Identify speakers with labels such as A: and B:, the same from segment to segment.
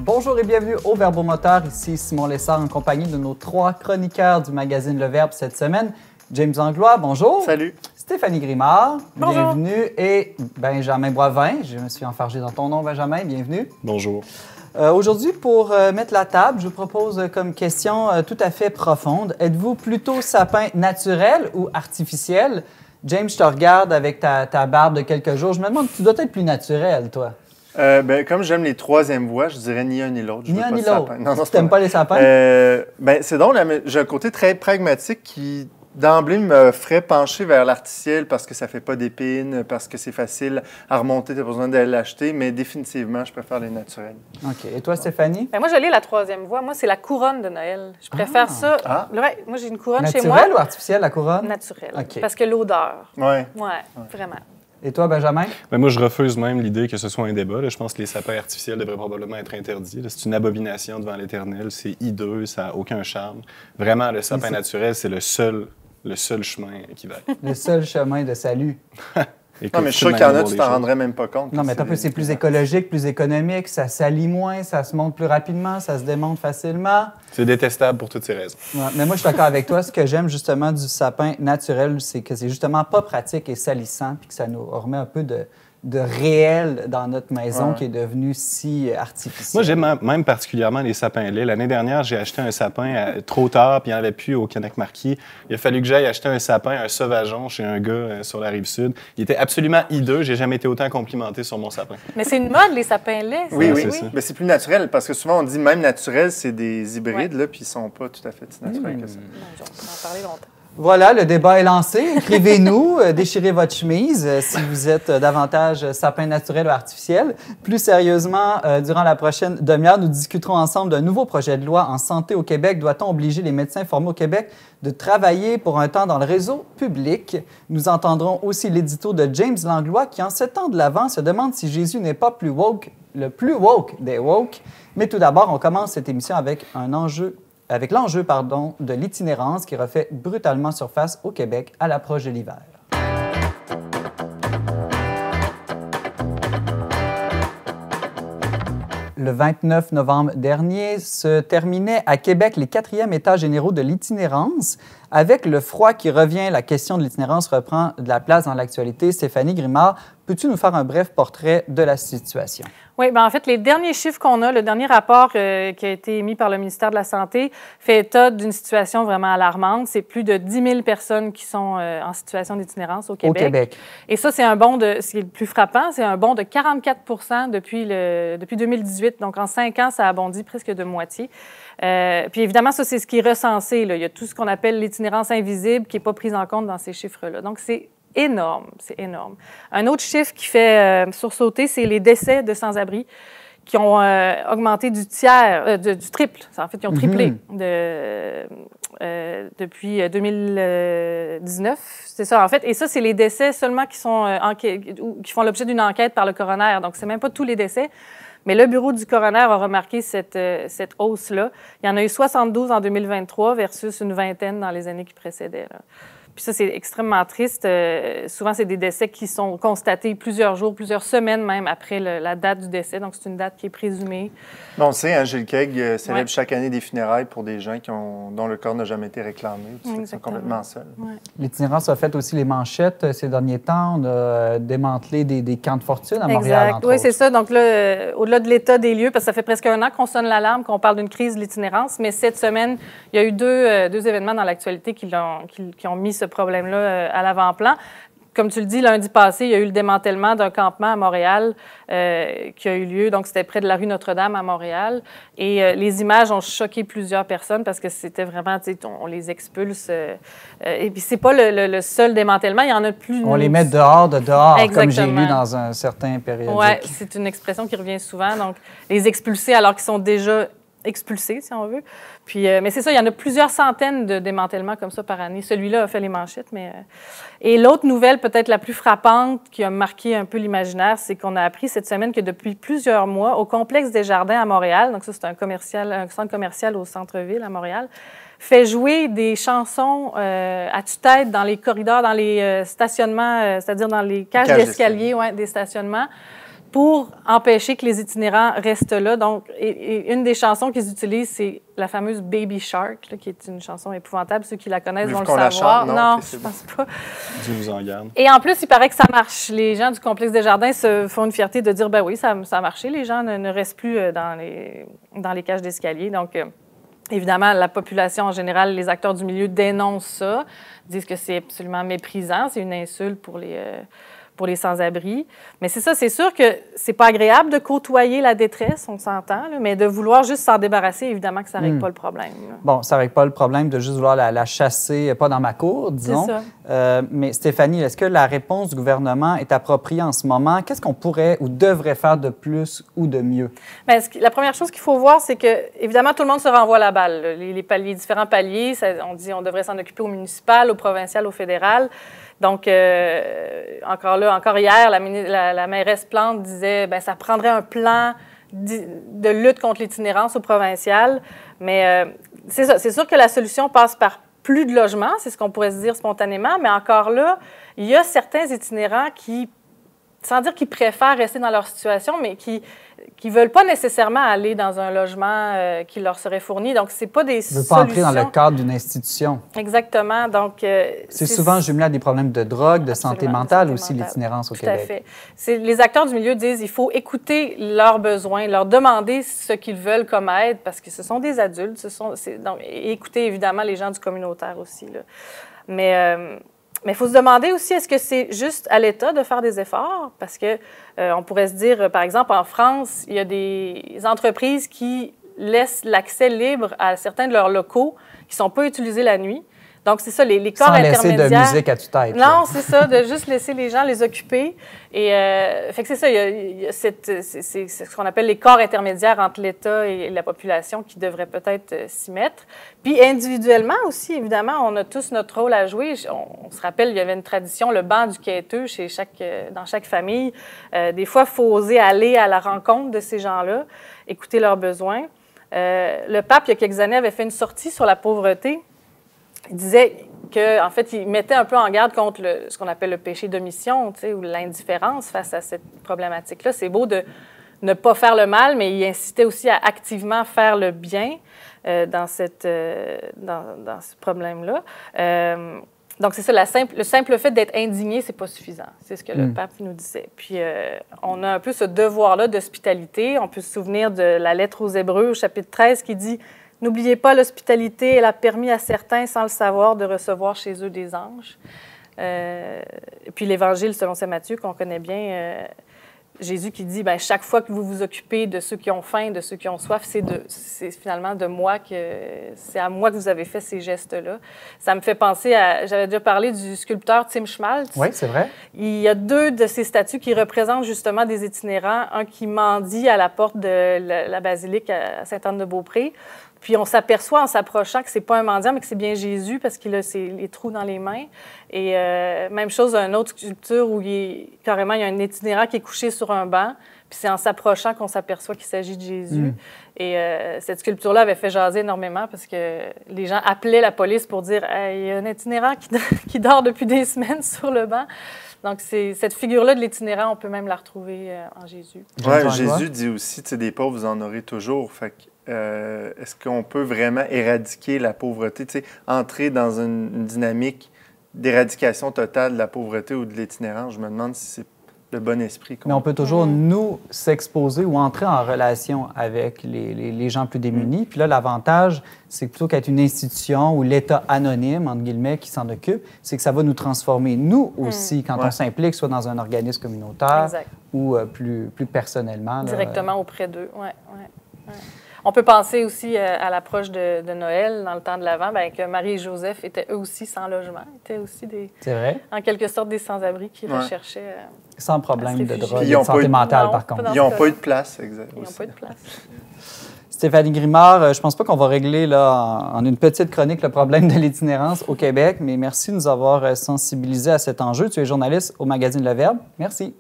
A: Bonjour et bienvenue au Verbomoteur. Ici Simon Lessard en compagnie de nos 3 chroniqueurs du magazine Le Verbe cette semaine. James Langlois, bonjour.
B: Salut.
A: Stéphanie Grimard,
C: bonjour.
A: Bienvenue. Et Benjamin Boivin, je me suis enfargé dans ton nom, Benjamin, bienvenue.
D: Bonjour.
A: Aujourd'hui, pour mettre la table, je vous propose comme question tout à fait profonde. Êtes-vous plutôt sapin naturel ou artificiel? James, je te regarde avec ta barbe de quelques jours. Je me demande, tu dois être plus naturel, toi.
B: Comme j'aime les troisièmes voix, je dirais ni un ni l'autre.
A: Ni un ni l'autre.
B: Non,
A: tu n'aimes pas les sapins?
B: C'est donc, j'ai un côté très pragmatique qui, d'emblée, me ferait pencher vers l'artificiel parce que ça ne fait pas d'épines, parce que c'est facile à remonter, tu n'as pas besoin d'aller l'acheter, mais définitivement, je préfère les naturels.
A: OK. Et toi, Stéphanie?
C: Moi, je lis la troisième voix. Moi, c'est la couronne de Noël. Je préfère ça. Ouais, moi, j'ai une couronne chez moi.
A: Naturelle ou artificielle, la couronne?
C: Naturelle.
A: OK.
C: Parce que l'odeur.
B: Oui.
C: Ouais, vraiment.
A: Et toi, Benjamin?
D: Moi, je refuse même l'idée que ce soit un débat. Là. Je pense que les sapins artificiels devraient probablement être interdits. C'est une abomination devant l'Éternel. C'est hideux, ça n'a aucun charme. Vraiment, le sapin naturel, c'est le seul chemin qui va.
A: Le seul chemin de salut.
B: Écoute, non, mais je suis sûr qu'il y en a, tu t'en rendrais même pas compte.
A: Non, mais c'est plus écologique, plus économique, ça salit moins, ça se monte plus rapidement, ça se démonte facilement.
D: C'est détestable pour toutes ces raisons.
A: Ouais, mais moi, je suis d'accord avec toi. Ce que j'aime justement du sapin naturel, c'est que c'est justement pas pratique et salissant, puis que ça nous remet un peu de réel dans notre maison qui est devenue si artificielle.
D: Moi, j'aime même particulièrement les sapins laids. L'année dernière, j'ai acheté un sapin trop tard, puis il n'y en avait plus au Connect Marquis. Il a fallu que j'aille acheter un sapin, un sauvageon, chez un gars sur la Rive-Sud. Il était absolument hideux. J'ai jamais été autant complimenté sur mon sapin.
C: Mais c'est une mode, les sapins laids.
B: Oui. Mais c'est plus naturel, parce que souvent, on dit même naturel, c'est des hybrides, là, puis ils sont pas tout à fait si naturels que ça.
C: On peut en parler longtemps.
A: Voilà, le débat est lancé. Écrivez-nous, déchirez votre chemise si vous êtes davantage sapin naturel ou artificiel. Plus sérieusement, durant la prochaine demi-heure, nous discuterons ensemble d'un nouveau projet de loi en santé au Québec. Doit-on obliger les médecins formés au Québec de travailler pour un temps dans le réseau public? Nous entendrons aussi l'édito de James Langlois qui, en ce temps de l'Avent, se demande si Jésus n'est pas plus woke, le plus woke des woke. Mais tout d'abord, on commence cette émission avec l'enjeu de l'itinérance qui refait brutalement surface au Québec à l'approche de l'hiver. Le 29 novembre dernier se terminaient à Québec les 4e États généraux de l'itinérance. Avec le froid qui revient, la question de l'itinérance reprend de la place dans l'actualité. Stéphanie Grimard, peux-tu nous faire un bref portrait de la situation?
C: Oui, en fait, les derniers chiffres qu'on a, le dernier rapport qui a été émis par le ministère de la Santé fait état d'une situation vraiment alarmante. C'est plus de 10 000 personnes qui sont en situation d'itinérance au Québec. Et ça, c'est un bond ce qui est le plus frappant, c'est un bond de 44 depuis 2018. Donc, en 5 ans, ça a bondi presque de moitié. Puis évidemment, ça, c'est ce qui est recensé, là. Il y a tout ce qu'on appelle l'itinérance invisible qui n'est pas prise en compte dans ces chiffres-là. Donc, c'est énorme, c'est énorme. Un autre chiffre qui fait sursauter, c'est les décès de sans-abri qui ont augmenté du triple. En fait, ils ont triplé depuis 2019. C'est ça, en fait. Et ça, c'est les décès seulement qui font l'objet d'une enquête par le coroner. Donc, c'est même pas tous les décès. Mais le bureau du coroner a remarqué cette hausse-là. Il y en a eu 72 en 2023 versus une vingtaine dans les années qui précédaient, là. Puis ça, c'est extrêmement triste. Souvent, c'est des décès qui sont constatés plusieurs jours, plusieurs semaines même après la date du décès. Donc, c'est une date qui est présumée.
B: On le sait, Gilles Kegg célèbre chaque année des funérailles pour des gens dont le corps n'a jamais été réclamé. Ils sont complètement seuls.
A: Ouais. L'itinérance a fait aussi les manchettes ces derniers temps. On a démantelé des camps de fortune à Montréal, entre
C: oui,
A: autres.
C: c'est ça. Donc là, au-delà de l'état des lieux, parce que ça fait presque 1 an qu'on sonne l'alarme, qu'on parle d'une crise de l'itinérance, mais cette semaine, il y a eu deux événements dans l'actualité qui ont mis ce problème-là à l'avant-plan. Comme tu le dis, lundi passé, il y a eu le démantèlement d'un campement à Montréal qui a eu lieu. Donc, c'était près de la rue Notre-Dame à Montréal. Et les images ont choqué plusieurs personnes parce que c'était vraiment, tu sais, on les expulse. Et puis, c'est pas le seul démantèlement. Il y en a plus.
A: On les met dehors,
C: Exactement.
A: Comme j'ai lu dans un certain périodique.
C: Oui, c'est une expression qui revient souvent. Donc, les expulser alors qu'ils sont déjà expulsés, si on veut. Puis, mais c'est ça, il y en a plusieurs centaines de démantèlements comme ça par année. Celui-là a fait les manchettes. Et l'autre nouvelle, peut-être la plus frappante, qui a marqué un peu l'imaginaire, c'est qu'on a appris cette semaine que depuis plusieurs mois, au Complexe des Jardins à Montréal, donc ça, c'est un centre commercial au centre-ville à Montréal, fait jouer des chansons à tue-tête dans les corridors, dans les stationnements, c'est-à-dire dans les cages d'escalier des stationnements, pour empêcher que les itinérants restent là. Donc, et une des chansons qu'ils utilisent, c'est la fameuse Baby Shark, là, qui est une chanson épouvantable. Ceux qui la connaissent vont le savoir. Non, je pense pas.
D: Dieu vous en garde.
C: Et en plus, il paraît que ça marche. Les gens du Complexe des Jardins se font une fierté de dire, ben oui, ça a marché. Les gens ne restent plus dans les cages d'escalier. Donc, évidemment, la population en général, les acteurs du milieu dénoncent ça, disent que c'est absolument méprisant, c'est une insulte pour les sans-abri. Mais c'est ça, c'est sûr que c'est pas agréable de côtoyer la détresse, on s'entend, là, mais de vouloir juste s'en débarrasser, évidemment que ça règle pas le problème. Là.
A: Bon, ça règle pas le problème de juste vouloir la chasser, pas dans ma cour, disons.
C: C'est ça.
A: Mais Stéphanie, est-ce que la réponse du gouvernement est appropriée en ce moment? Qu'est-ce qu'on pourrait ou devrait faire de plus ou de mieux?
C: Bien, la première chose qu'il faut voir, c'est que, évidemment, tout le monde se renvoie la balle. Là. Les différents paliers, on dit on devrait s'en occuper au municipal, au provincial, au fédéral. Donc, encore hier, la mairesse Plante disait que ça prendrait un plan de lutte contre l'itinérance au provincial. Mais c'est ça, c'est sûr que la solution passe par plus de logements, c'est ce qu'on pourrait se dire spontanément, mais encore là, il y a certains itinérants qui, sans dire qu'ils préfèrent rester dans leur situation, mais qui ne veulent pas nécessairement aller dans un logement qui leur serait fourni. Donc, ce n'est pas des solutions...
A: Ils ne veulent pas entrer dans le cadre d'une institution.
C: Exactement. Donc,
A: c'est souvent jumelé à des problèmes de drogue, de santé mentale aussi, l'itinérance au Québec.
C: Tout à fait. Les acteurs du milieu disent qu'il faut écouter leurs besoins, leur demander ce qu'ils veulent comme aide, parce que ce sont des adultes. Et écouter, évidemment, les gens du communautaire aussi. Là. Mais il faut se demander aussi, est-ce que c'est juste à l'État de faire des efforts? Parce que on pourrait se dire, par exemple, en France, il y a des entreprises qui laissent l'accès libre à certains de leurs locaux qui ne sont pas utilisés la nuit. Donc, c'est ça, les corps intermédiaires...
A: Sans laisser de musique à tue-tête.
C: Non, c'est ça, de juste laisser les gens les occuper. Et fait que c'est ça, il y a c'est ce qu'on appelle les corps intermédiaires entre l'État et la population qui devraient peut-être s'y mettre. Puis individuellement aussi, évidemment, on a tous notre rôle à jouer. On se rappelle, il y avait une tradition, le banc du quêteux dans chaque famille. Des fois, il faut oser aller à la rencontre de ces gens-là, écouter leurs besoins. Le pape, il y a quelques années, avait fait une sortie sur la pauvreté. Il disait qu'en fait, il mettait un peu en garde contre ce qu'on appelle le péché d'omission, ou l'indifférence face à cette problématique-là. C'est beau de ne pas faire le mal, mais il incitait aussi à activement faire le bien dans ce problème-là. Donc, c'est ça, le simple fait d'être indigné, c'est pas suffisant. C'est ce que le pape nous disait. Puis, on a un peu ce devoir-là d'hospitalité. On peut se souvenir de la lettre aux Hébreux, au chapitre 13, qui dit « N'oubliez pas l'hospitalité, elle a permis à certains, sans le savoir, de recevoir chez eux des anges. » Puis l'Évangile, selon saint Matthieu, qu'on connaît bien, Jésus qui dit « Chaque fois que vous vous occupez de ceux qui ont faim, de ceux qui ont soif, c'est finalement de moi c'est à moi que vous avez fait ces gestes-là. » Ça me fait penser à... J'avais déjà parlé du sculpteur Tim Schmaltz.
A: Oui, c'est vrai.
C: Il y a 2 de ces statues qui représentent justement des itinérants. Un qui mendie à la porte de la basilique à Sainte-Anne-de-Beaupré. Puis on s'aperçoit en s'approchant que c'est pas un mendiant, mais que c'est bien Jésus parce qu'il a les trous dans les mains. Et même chose, une autre sculpture où il y a un itinérant qui est couché sur un banc. Puis c'est en s'approchant qu'on s'aperçoit qu'il s'agit de Jésus. Et cette sculpture-là avait fait jaser énormément parce que les gens appelaient la police pour dire hey, « Il y a un itinérant qui dort depuis des semaines sur le banc. » Donc, cette figure-là de l'itinérant, on peut même la retrouver en Jésus.
B: Oui, Jésus dit aussi, des pauvres, vous en aurez toujours. Fait que, est-ce qu'on peut vraiment éradiquer la pauvreté, entrer dans une dynamique d'éradication totale de la pauvreté ou de l'itinérance? Je me demande si c'est le bon esprit.
A: Mais on peut toujours, nous, s'exposer ou entrer en relation avec les gens plus démunis. Puis là, l'avantage, c'est que plutôt qu'être une institution ou l'État anonyme, entre guillemets, qui s'en occupe, c'est que ça va nous transformer, nous aussi, quand on s'implique, soit dans un organisme communautaire ou plus personnellement.
C: Directement auprès d'eux, oui. On peut penser aussi à l'approche de Noël, dans le temps de l'Avent, que Marie et Joseph étaient eux aussi sans logement, étaient aussi en quelque sorte des sans-abri qui recherchaient...
A: sans problème de drogue et de santé mentale, par contre.
B: Ils n'ont pas eu de place, exactement.
C: Ils n'ont pas eu de place.
A: Stéphanie Grimard, je pense pas qu'on va régler là, en une petite chronique le problème de l'itinérance au Québec, mais merci de nous avoir sensibilisés à cet enjeu. Tu es journaliste au magazine Le Verbe. Merci.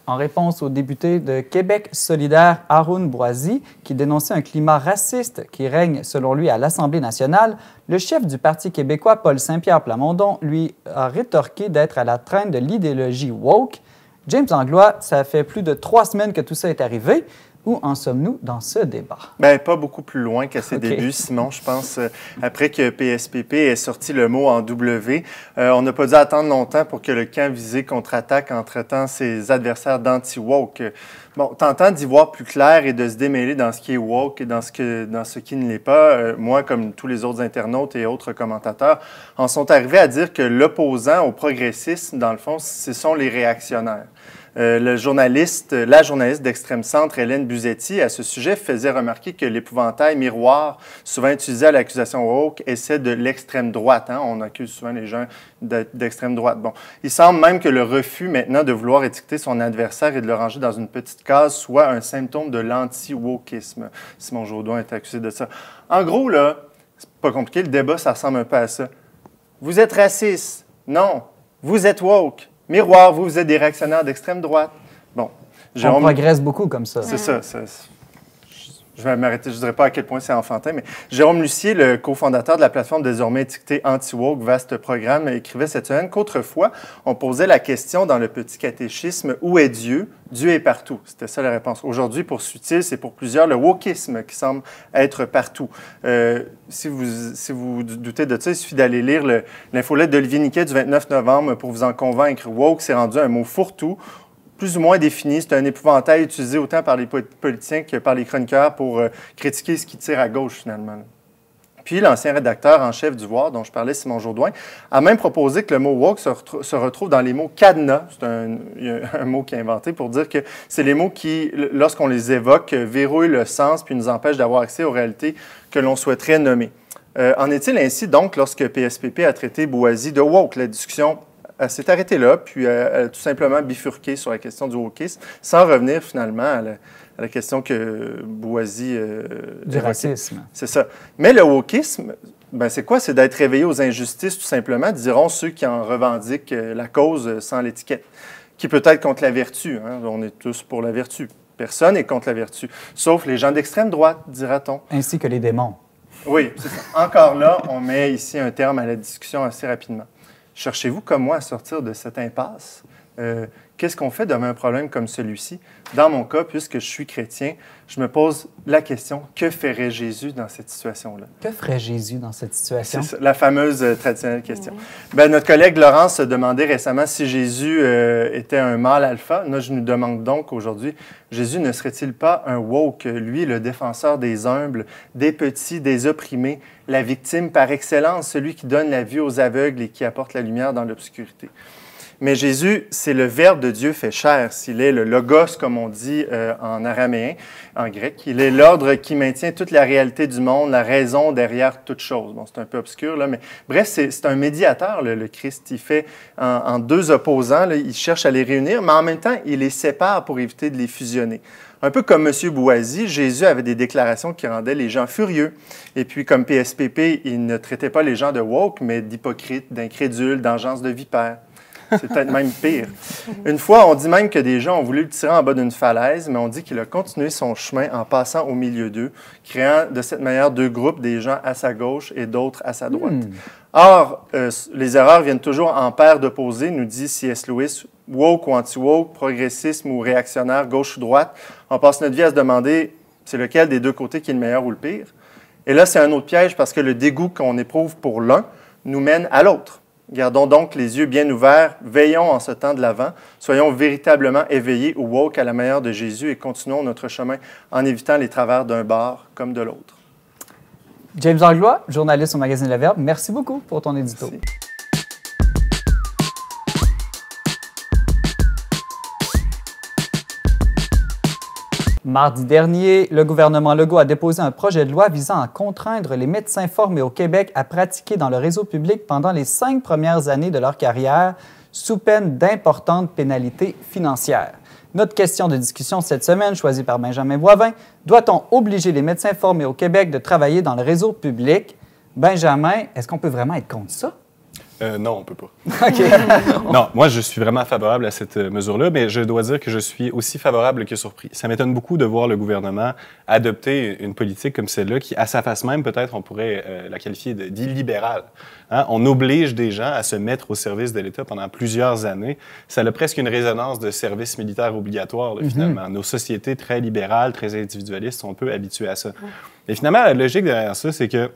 A: En réponse au député de Québec solidaire, Haroun Boisy, qui dénonçait un climat raciste qui règne, selon lui, à l'Assemblée nationale, le chef du Parti québécois, Paul Saint-Pierre Plamondon, lui a rétorqué d'être à la traîne de l'idéologie woke. James Langlois, ça fait plus de 3 semaines que tout ça est arrivé. Où en sommes-nous dans ce débat?
B: Bien, pas beaucoup plus loin qu'à ses débuts, Simon. Je pense, après que PSPP ait sorti le mot en W, on n'a pas dû attendre longtemps pour que le camp visé contre-attaque en traitant ses adversaires d'anti-woke. Bon, tentant d'y voir plus clair et de se démêler dans ce qui est woke et dans ce qui ne l'est pas, moi, comme tous les autres internautes et autres commentateurs, en sont arrivés à dire que l'opposant au progressisme, dans le fond, ce sont les réactionnaires. La journaliste d'Extrême Centre, Hélène Buzetti, à ce sujet, faisait remarquer que l'épouvantail miroir, souvent utilisé à l'accusation woke, essaie de l'extrême droite. Hein? On accuse souvent les gens d'extrême droite. Bon, il semble même que le refus maintenant de vouloir étiqueter son adversaire et de le ranger dans une petite case soit un symptôme de l'anti-wokisme. Simon Jourdain est accusé de ça. En gros, là, c'est pas compliqué, le débat, ça ressemble un peu à ça. Vous êtes raciste? Non. Vous êtes woke? Miroir, vous êtes des réactionnaires d'extrême droite. Bon.
A: On progresse beaucoup comme ça.
B: C'est ça. Je vais m'arrêter, je ne dirais pas à quel point c'est enfantin, mais Jérôme Lucier, le cofondateur de la plateforme désormais étiquetée Anti-Woke, vaste programme, écrivait cette semaine qu'autrefois, on posait la question dans le petit catéchisme « Où est Dieu? Dieu est partout ». C'était ça la réponse. Aujourd'hui, poursuit-il, c'est pour plusieurs le wokisme qui semble être partout. Si vous doutez de ça, il suffit d'aller lire l'infolette d'Olivier Niquet du 29 novembre pour vous en convaincre. Woke s'est rendu un mot fourre-tout, plus ou moins défini. C'est un épouvantail utilisé autant par les politiciens que par les chroniqueurs pour critiquer ce qui tire à gauche, finalement. Puis, l'ancien rédacteur en chef du Voir, dont je parlais, Simon Jourdain, a même proposé que le mot « woke » se retrouve dans les mots « cadenas ». C'est un mot qui est inventé pour dire que c'est les mots qui, lorsqu'on les évoque, verrouillent le sens puis nous empêchent d'avoir accès aux réalités que l'on souhaiterait nommer. En est-il ainsi, donc, lorsque PSPP a traité Boisy de « woke », la discussion s'est arrêtée là, puis elle a tout simplement bifurqué sur la question du wokisme, sans revenir finalement à la question que Boisy...
A: du racisme.
B: C'est ça. Mais le wokisme, ben c'est quoi? C'est d'être réveillé aux injustices, tout simplement, diront ceux qui en revendiquent la cause sans l'étiquette, qui peut être contre la vertu. Hein? On est tous pour la vertu. Personne n'est contre la vertu, sauf les gens d'extrême droite, dira-t-on.
A: Ainsi que les démons.
B: Oui, c'est ça. Encore là, on met ici un terme à la discussion assez rapidement. Cherchez-vous, comme moi, à sortir de cette impasse? Qu'est-ce qu'on fait devant un problème comme celui-ci? Dans mon cas, puisque je suis chrétien, je me pose la question, que ferait Jésus dans cette situation-là?
A: Que ferait Jésus dans cette situation?
B: C'est ça, la fameuse traditionnelle question. Ben, notre collègue Laurence se demandait récemment si Jésus était un mâle alpha. Là, je nous demande donc aujourd'hui, Jésus ne serait-il pas un woke, lui, le défenseur des humbles, des petits, des opprimés, la victime par excellence, celui qui donne la vue aux aveugles et qui apporte la lumière dans l'obscurité? Mais Jésus, c'est le Verbe de Dieu fait chair. S'il est le logos, comme on dit en araméen, en grec, il est l'ordre qui maintient toute la réalité du monde, la raison derrière toute chose. Bon, c'est un peu obscur, là, mais bref, c'est un médiateur, le Christ. Il fait en deux opposants, là, il cherche à les réunir, mais en même temps, il les sépare pour éviter de les fusionner. Un peu comme M. Boisy, Jésus avait des déclarations qui rendaient les gens furieux. Et puis, comme PSPP, il ne traitait pas les gens de woke, mais d'hypocrites, d'incrédules, d'engeance de vipères. C'est peut-être même pire. Une fois, on dit même que des gens ont voulu le tirer en bas d'une falaise, mais on dit qu'il a continué son chemin en passant au milieu d'eux, créant de cette manière deux groupes, des gens à sa gauche et d'autres à sa droite. Or, les erreurs viennent toujours en paire d'opposés, nous dit C.S. Lewis, woke ou anti-woke, progressisme ou réactionnaire, gauche ou droite. On passe notre vie à se demander, c'est lequel des deux côtés qui est le meilleur ou le pire? Et là, c'est un autre piège parce que le dégoût qu'on éprouve pour l'un nous mène à l'autre. Gardons donc les yeux bien ouverts, veillons en ce temps de l'Avent, soyons véritablement éveillés ou woke à la manière de Jésus et continuons notre chemin en évitant les travers d'un bar comme de l'autre.
A: James Langlois, journaliste au magazine Le Verbe, merci beaucoup pour ton édito.
B: Merci.
A: Mardi dernier, le gouvernement Legault a déposé un projet de loi visant à contraindre les médecins formés au Québec à pratiquer dans le réseau public pendant les 5 premières années de leur carrière, sous peine d'importantes pénalités financières. Notre question de discussion cette semaine, choisie par Benjamin Boivin, doit-on obliger les médecins formés au Québec de travailler dans le réseau public? Benjamin, est-ce qu'on peut vraiment être contre ça?
D: Non, on ne peut pas.
A: OK.
D: Non, moi, je suis vraiment favorable à cette mesure-là, mais je dois dire que je suis aussi favorable que surpris. Ça m'étonne beaucoup de voir le gouvernement adopter une politique comme celle-là, qui, à sa face même, peut-être, on pourrait la qualifier d'illibérale. Hein? On oblige des gens à se mettre au service de l'État pendant plusieurs années. Ça a presque une résonance de service militaire obligatoire, là, finalement. Nos sociétés très libérales, très individualistes sont peu habituées à ça. Et finalement, la logique derrière ça, c'est que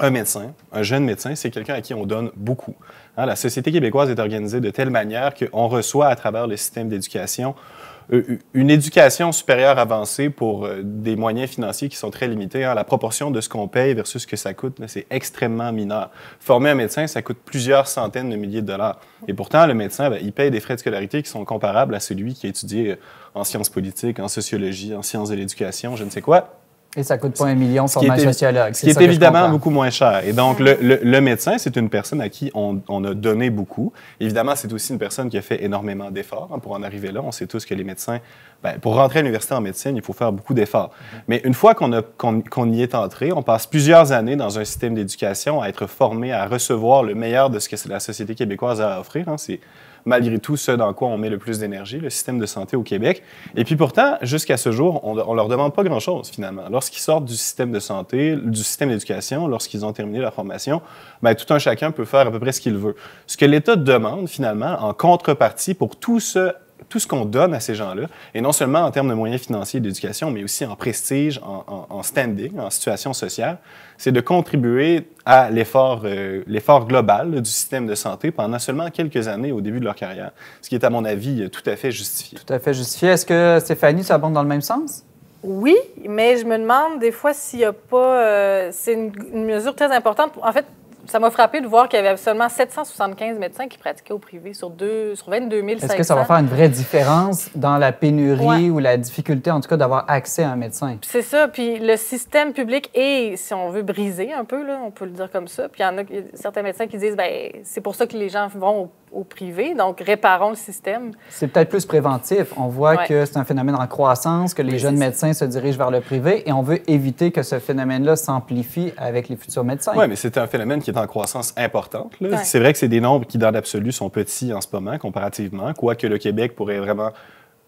D: un médecin, un jeune médecin, c'est quelqu'un à qui on donne beaucoup. Hein, la société québécoise est organisée de telle manière qu'on reçoit à travers le système d'éducation une éducation supérieure avancée pour des moyens financiers qui sont très limités. Hein. La proportion de ce qu'on paye versus ce que ça coûte, c'est extrêmement mineur. Former un médecin, ça coûte plusieurs centaines de milliers de dollars. Et pourtant, le médecin, il paye des frais de scolarité qui sont comparables à celui qui a étudié en sciences politiques, en sociologie, en sciences de l'éducation, je ne sais quoi.
A: Et ça ne coûte pas $1 million pour un sociologue.
D: Ce qui est évidemment beaucoup moins cher. Et donc, le médecin, c'est une personne à qui on a donné beaucoup. Évidemment, c'est aussi une personne qui a fait énormément d'efforts pour en arriver là. On sait tous que les médecins, pour rentrer à l'université en médecine, il faut faire beaucoup d'efforts. Mais une fois qu'on y est entré, on passe plusieurs années dans un système d'éducation à être formé, à recevoir le meilleur de ce que la société québécoise a à offrir. Hein. C'est malgré tout ce dans quoi on met le plus d'énergie, le système de santé au Québec. Et puis pourtant, jusqu'à ce jour, on ne leur demande pas grand-chose, finalement. Lorsqu'ils sortent du système de santé, du système d'éducation, lorsqu'ils ont terminé leur formation, tout un chacun peut faire à peu près ce qu'il veut. Ce que l'État demande, finalement, en contrepartie pour tout ce qu'on donne à ces gens-là, et non seulement en termes de moyens financiers d'éducation, mais aussi en prestige, en standing, en situation sociale, c'est de contribuer à l'effort global du système de santé pendant seulement quelques années au début de leur carrière, ce qui est, à mon avis, tout à fait justifié.
A: Tout à fait justifié. Est-ce que, Stéphanie, ça abonde dans le même sens?
C: Oui, mais je me demande des fois s'il n'y a pas... c'est une mesure très importante. En fait, ça m'a frappé de voir qu'il y avait seulement 775 médecins qui pratiquaient au privé sur 22 500.
A: Est-ce que ça va faire une vraie différence dans la pénurie ou la difficulté, en tout cas, d'avoir accès à un médecin?
C: C'est ça. Puis le système public est, si on veut, brisé un peu, là, on peut le dire comme ça. Puis il y a certains médecins qui disent, c'est pour ça que les gens vont au privé, donc réparons le système.
A: C'est peut-être plus préventif. On voit que c'est un phénomène en croissance, que les jeunes médecins se dirigent vers le privé et on veut éviter que ce phénomène-là s'amplifie avec les futurs médecins.
D: Oui, mais c'est un phénomène qui est en croissance importante. Ouais. C'est vrai que c'est des nombres qui, dans l'absolu, sont petits en ce moment, comparativement, quoique le Québec pourrait vraiment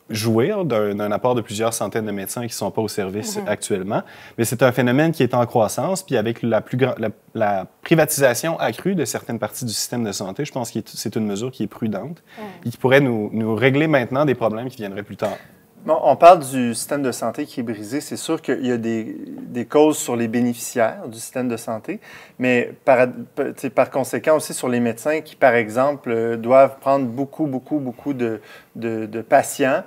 D: jouir d'un apport de plusieurs centaines de médecins qui ne sont pas au service actuellement. Mais c'est un phénomène qui est en croissance, puis avec la privatisation accrue de certaines parties du système de santé, je pense que c'est une mesure qui est prudente et qui pourrait nous régler maintenant des problèmes qui viendraient plus tard.
B: Bon, on parle du système de santé qui est brisé. C'est sûr qu'il y a des causes sur les bénéficiaires du système de santé, mais par conséquent aussi sur les médecins qui, par exemple, doivent prendre beaucoup de patients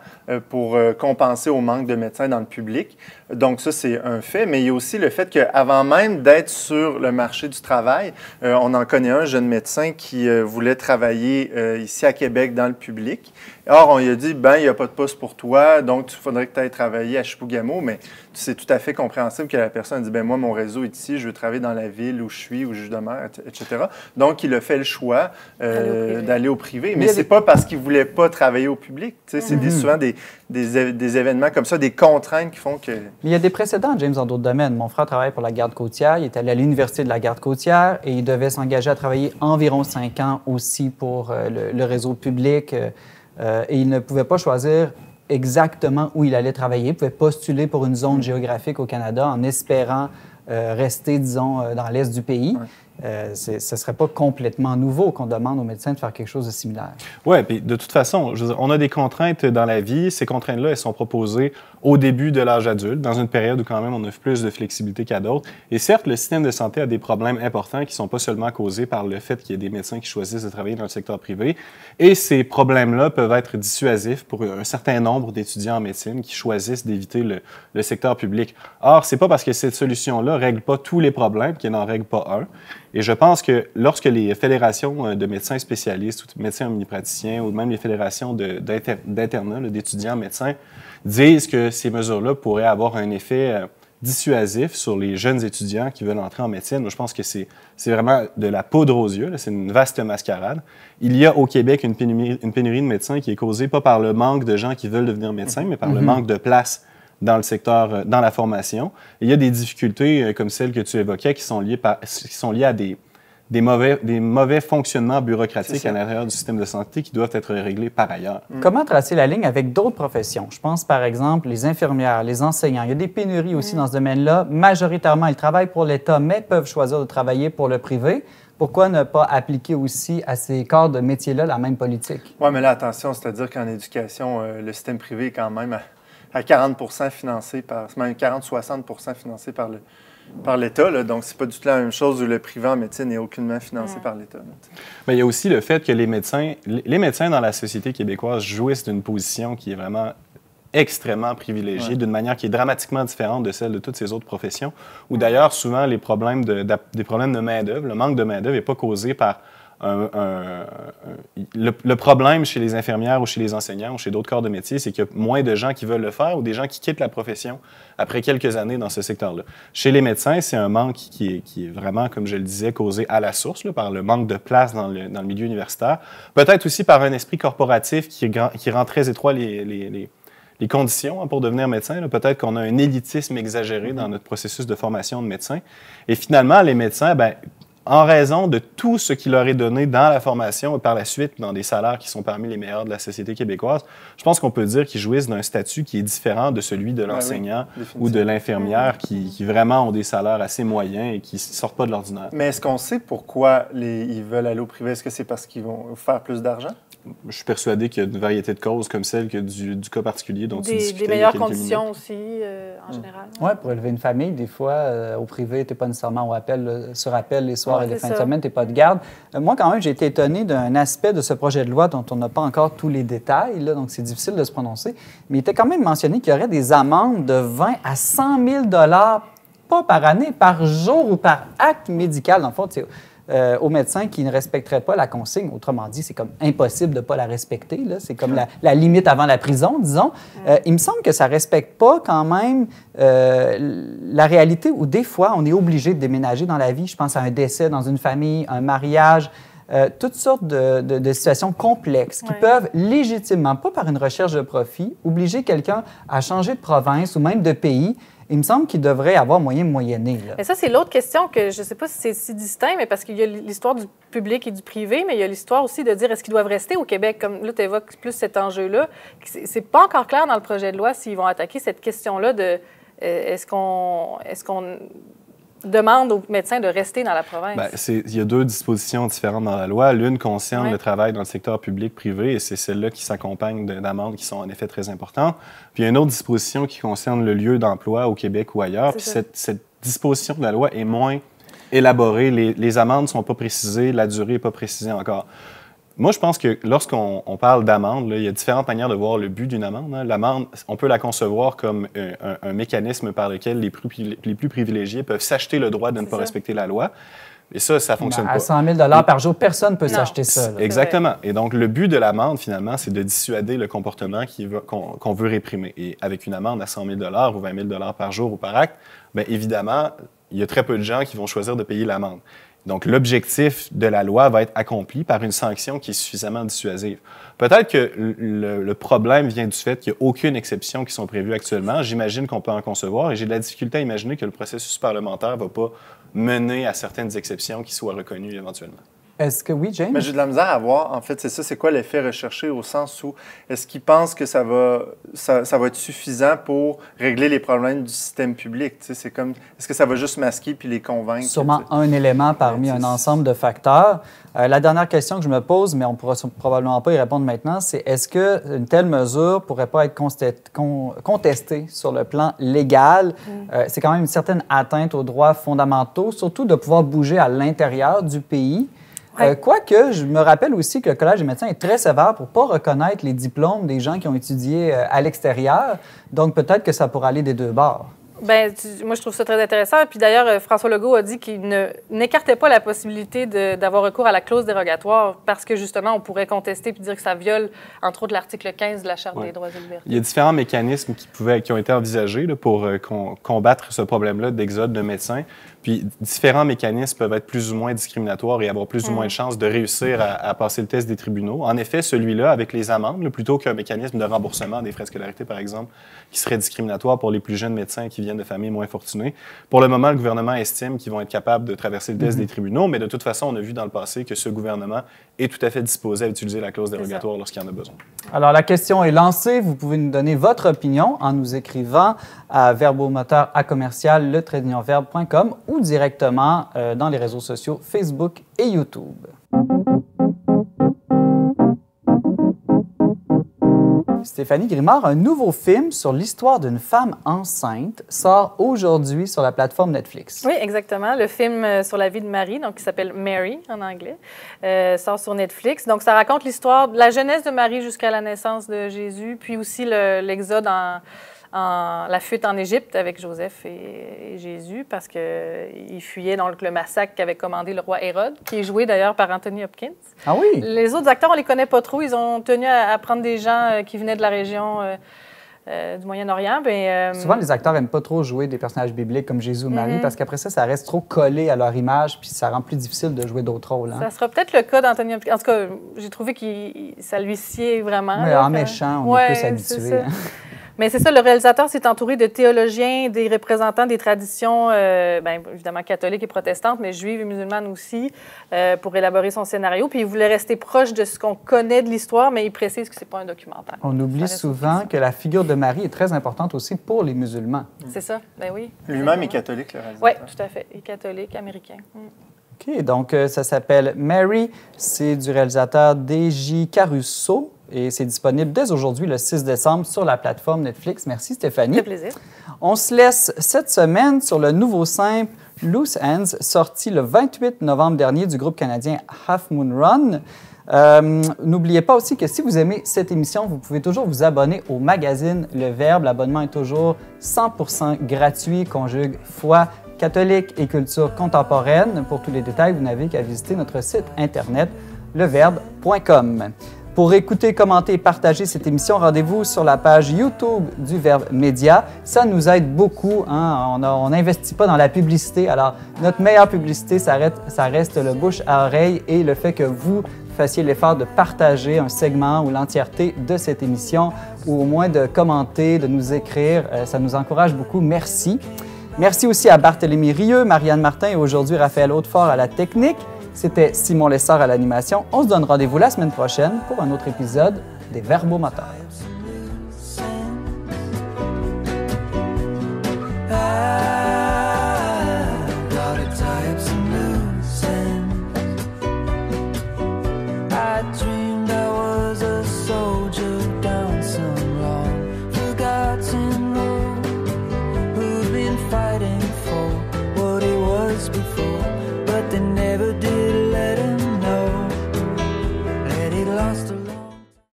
B: pour compenser au manque de médecins dans le public. Donc ça, c'est un fait, mais il y a aussi le fait qu'avant même d'être sur le marché du travail, on en connaît un jeune médecin qui voulait travailler ici à Québec dans le public. Or, on lui a dit, il n'y a pas de poste pour toi, donc il faudrait que tu ailles travailler à Chibougamau, mais c'est tout à fait compréhensible que la personne dit, moi, mon réseau est ici, je veux travailler dans la ville où je suis, où je demeure, etc. Donc, il a fait le choix d'aller au privé. Mais c'est pas parce qu'il ne voulait pas travailler au public. C'est souvent des événements comme ça, des contraintes qui font que...
A: Mais il y a des précédents, James, dans d'autres domaines. Mon frère travaille pour la garde côtière. Il est allé à l'université de la garde côtière et il devait s'engager à travailler environ 5 ans aussi pour le réseau public. Et il ne pouvait pas choisir exactement où il allait travailler. Il pouvait postuler pour une zone géographique au Canada en espérant rester, disons, dans l'est du pays. Ce ne serait pas complètement nouveau qu'on demande aux médecins de faire quelque chose de similaire.
D: Oui, puis de toute façon, on a des contraintes dans la vie. Ces contraintes-là, elles sont proposées au début de l'âge adulte, dans une période où quand même on a plus de flexibilité qu'à d'autres. Et certes, le système de santé a des problèmes importants qui ne sont pas seulement causés par le fait qu'il y ait des médecins qui choisissent de travailler dans le secteur privé. Et ces problèmes-là peuvent être dissuasifs pour un certain nombre d'étudiants en médecine qui choisissent d'éviter le secteur public. Or, ce n'est pas parce que cette solution-là ne règle pas tous les problèmes qu'elle n'en règle pas un. Et je pense que lorsque les fédérations de médecins spécialistes ou de médecins omnipraticiens ou même les fédérations d'internats, d'étudiants médecins, disent que ces mesures-là pourraient avoir un effet dissuasif sur les jeunes étudiants qui veulent entrer en médecine, moi, je pense que c'est c'est vraiment de la poudre aux yeux, c'est une vaste mascarade. Il y a au Québec une pénurie de médecins qui est causée pas par le manque de gens qui veulent devenir médecins, mais par le manque de place dans le secteur, dans la formation. Et il y a des difficultés comme celles que tu évoquais qui sont liées à des mauvais fonctionnements bureaucratiques à l'intérieur du système de santé qui doivent être réglés par ailleurs.
A: Comment tracer la ligne avec d'autres professions? Je pense par exemple les infirmières, les enseignants. Il y a des pénuries aussi dans ce domaine-là. Majoritairement, ils travaillent pour l'État, mais peuvent choisir de travailler pour le privé. Pourquoi ne pas appliquer aussi à ces corps de métiers-là la même politique?
B: Oui, mais là, attention, c'est-à-dire qu'en éducation, le système privé est quand même à 40 financé c'est même 40-60 financé par l'État. Là. Donc, c'est pas du tout la même chose où le privé en médecine n'est aucunement financé par l'État.
D: Mais il y a aussi le fait que les médecins dans la société québécoise jouissent d'une position qui est vraiment extrêmement privilégiée, d'une manière qui est dramatiquement différente de celle de toutes ces autres professions, où d'ailleurs, souvent, des problèmes de main-d'œuvre, le manque de main-d'œuvre n'est pas causé par le problème chez les infirmières ou chez les enseignants ou chez d'autres corps de métier, c'est qu'il y a moins de gens qui veulent le faire ou des gens qui quittent la profession après quelques années dans ce secteur-là. Chez les médecins, c'est un manque qui est vraiment, comme je le disais, causé à la source là, par le manque de place dans le milieu universitaire. Peut-être aussi par un esprit corporatif qui rend très étroit les conditions pour devenir médecin. Peut-être qu'on a un élitisme exagéré dans notre processus de formation de médecin. Et finalement, les médecins, en raison de tout ce qui leur est donné dans la formation et par la suite dans des salaires qui sont parmi les meilleurs de la société québécoise, je pense qu'on peut dire qu'ils jouissent d'un statut qui est différent de celui de l'enseignant ou de l'infirmière qui vraiment ont des salaires assez moyens et qui ne sortent pas de l'ordinaire.
B: Mais est-ce qu'on sait pourquoi ils veulent aller au privé? Est-ce que c'est parce qu'ils vont faire plus d'argent?
D: Je suis persuadé qu'il y a une variété de causes comme celle que du cas particulier dont tu discutais.
C: Des meilleures conditions aussi, en général.
A: Oui, pour élever une famille, des fois, au privé, tu n'es pas nécessairement sur appel les soirs et les fins de semaine, tu n'es pas de garde. Moi, quand même, j'ai été étonné d'un aspect de ce projet de loi dont on n'a pas encore tous les détails, là, donc c'est difficile de se prononcer, mais il était quand même mentionné qu'il y aurait des amendes de 20 à 100 000 pas par année, par jour ou par acte médical. Dans le fond, aux médecins qui ne respecteraient pas la consigne. Autrement dit, c'est comme impossible de ne pas la respecter. Là. C'est comme la limite avant la prison, disons. Il me semble que ça ne respecte pas quand même la réalité où des fois, on est obligé de déménager dans la vie. Je pense à un décès dans une famille, un mariage, toutes sortes de situations complexes qui peuvent légitimement, pas par une recherche de profit, obliger quelqu'un à changer de province ou même de pays. Il me semble qu'il devrait avoir moyen de moyenner. Là.
C: Mais ça, c'est l'autre question que je ne sais pas si c'est si distinct, mais parce qu'il y a l'histoire du public et du privé, mais il y a l'histoire aussi de dire est-ce qu'ils doivent rester au Québec? Comme là, tu évoques plus cet enjeu-là. C'est pas encore clair dans le projet de loi s'ils vont attaquer cette question-là de est-ce qu'on demande aux médecins de rester dans la province?
D: Il y a deux dispositions différentes dans la loi. L'une concerne le travail dans le secteur public-privé et c'est celle-là qui s'accompagne d'amendes qui sont en effet très importantes. Puis il y a une autre disposition qui concerne le lieu d'emploi au Québec ou ailleurs. Puis cette disposition de la loi est moins élaborée. Les amendes ne sont pas précisées, la durée n'est pas précisée encore. Moi, je pense que lorsqu'on parle d'amende, il y a différentes manières de voir le but d'une amende. Hein. L'amende, on peut la concevoir comme un mécanisme par lequel les plus privilégiés peuvent s'acheter le droit de ne pas respecter la loi. Et ça fonctionne pas.
A: À 100 000 par jour, personne ne peut s'acheter ça. Là.
D: Exactement. Et donc, le but de l'amende, finalement, c'est de dissuader le comportement qu'on veut réprimer. Et avec une amende à 100 000 ou 20 000 par jour ou par acte, bien évidemment, il y a très peu de gens qui vont choisir de payer l'amende. Donc, l'objectif de la loi va être accompli par une sanction qui est suffisamment dissuasive. Peut-être que le problème vient du fait qu'il n'y a aucune exception qui sont prévues actuellement. J'imagine qu'on peut en concevoir et j'ai de la difficulté à imaginer que le processus parlementaire ne va pas mener à certaines exceptions qui soient reconnues éventuellement.
A: Est-ce que oui, James?
B: Mais j'ai de la misère à voir, en fait, c'est ça, c'est quoi l'effet recherché au sens où est-ce qu'ils pensent que ça va être suffisant pour régler les problèmes du système public? C'est comme, est-ce que ça va juste masquer puis les convaincre?
A: Sûrement un élément parmi un ensemble de facteurs. La dernière question que je me pose, mais on ne pourra probablement pas y répondre maintenant, c'est est-ce qu'une telle mesure ne pourrait pas être contestée sur le plan légal? C'est quand même une certaine atteinte aux droits fondamentaux, surtout de pouvoir bouger à l'intérieur du pays. Quoique, je me rappelle aussi que le Collège des médecins est très sévère pour ne pas reconnaître les diplômes des gens qui ont étudié à l'extérieur. Donc, peut-être que ça pourrait aller des deux bords.
C: Bien, moi, je trouve ça très intéressant. Puis d'ailleurs, François Legault a dit qu'il n'écartait pas la possibilité d'avoir recours à la clause dérogatoire parce que, justement, on pourrait contester puis dire que ça viole, entre autres, l'article 15 de la Charte des droits et libertés.
D: Il y a différents mécanismes qui ont été envisagés là, pour combattre ce problème-là d'exode de médecins. Puis différents mécanismes peuvent être plus ou moins discriminatoires et avoir plus ou moins de chances de réussir à passer le test des tribunaux. En effet, celui-là, avec les amendes, là, plutôt qu'un mécanisme de remboursement des frais de scolarité, par exemple, qui serait discriminatoire pour les plus jeunes médecins qui viennent de familles moins fortunées. Pour le moment, le gouvernement estime qu'ils vont être capables de traverser le test des tribunaux, mais de toute façon, on a vu dans le passé que ce gouvernement est tout à fait disposé à utiliser la clause dérogatoire lorsqu'il y en a besoin.
A: Alors, la question est lancée. Vous pouvez nous donner votre opinion en nous écrivant à verbomoteur@le-verbe.com ou directement dans les réseaux sociaux Facebook et YouTube. Stéphanie Grimard, un nouveau film sur l'histoire d'une femme enceinte sort aujourd'hui sur la plateforme Netflix.
C: Oui, exactement. Le film sur la vie de Marie, donc qui s'appelle Mary en anglais, sort sur Netflix. Donc, ça raconte l'histoire de la jeunesse de Marie jusqu'à la naissance de Jésus, puis aussi l'exode la fuite en Égypte avec Joseph et Jésus, parce qu'ils fuyaient donc le massacre qu'avait commandé le roi Hérode, qui est joué d'ailleurs par Anthony Hopkins.
A: Ah oui?
C: Les autres acteurs, on les connaît pas trop. Ils ont tenu à prendre des gens qui venaient de la région du Moyen-Orient.
A: Souvent, les acteurs n'aiment pas trop jouer des personnages bibliques comme Jésus ou Marie, parce qu'après ça reste trop collé à leur image, puis ça rend plus difficile de jouer d'autres rôles. Hein?
C: Ça sera peut-être le cas d'Anthony Hopkins. En tout cas, j'ai trouvé que ça lui sied vraiment.
A: Ouais, en méchant, on est plus habitué. Hein?
C: Mais c'est ça, le réalisateur s'est entouré de théologiens, des représentants des traditions, évidemment catholiques et protestantes, mais juives et musulmanes aussi, pour élaborer son scénario. Puis il voulait rester proche de ce qu'on connaît de l'histoire, mais il précise que c'est pas un documentaire.
A: On oublie souvent que la figure de Marie est très importante aussi pour les musulmans.
C: C'est ça, ben oui.
B: Lui-même est catholique, le réalisateur.
C: Oui, tout à fait. Il est catholique, américain.
A: OK, donc ça s'appelle Mary. C'est du réalisateur D.J. Caruso. Et c'est disponible dès aujourd'hui, le 6 décembre, sur la plateforme Netflix. Merci, Stéphanie.
C: Ça fait plaisir.
A: On se laisse cette semaine sur le nouveau simple Loose Ends, sorti le 28 novembre dernier du groupe canadien Half Moon Run. N'oubliez pas aussi que si vous aimez cette émission, vous pouvez toujours vous abonner au magazine Le Verbe. L'abonnement est toujours 100% gratuit, conjugue foi catholique et culture contemporaine. Pour tous les détails, vous n'avez qu'à visiter notre site internet leverbe.com. Pour écouter, commenter et partager cette émission, rendez-vous sur la page YouTube du Verbe Média. Ça nous aide beaucoup. Hein? On n'investit pas dans la publicité. Alors, notre meilleure publicité, ça reste le bouche à oreille et le fait que vous fassiez l'effort de partager un segment ou l'entièreté de cette émission ou au moins de commenter, de nous écrire. Ça nous encourage beaucoup. Merci. Merci aussi à Barthélémy Rieu, Marianne Martin et aujourd'hui Raphaël Hautefort à la technique. C'était Simon Lessard à l'animation. On se donne rendez-vous la semaine prochaine pour un autre épisode des Verbomoteurs.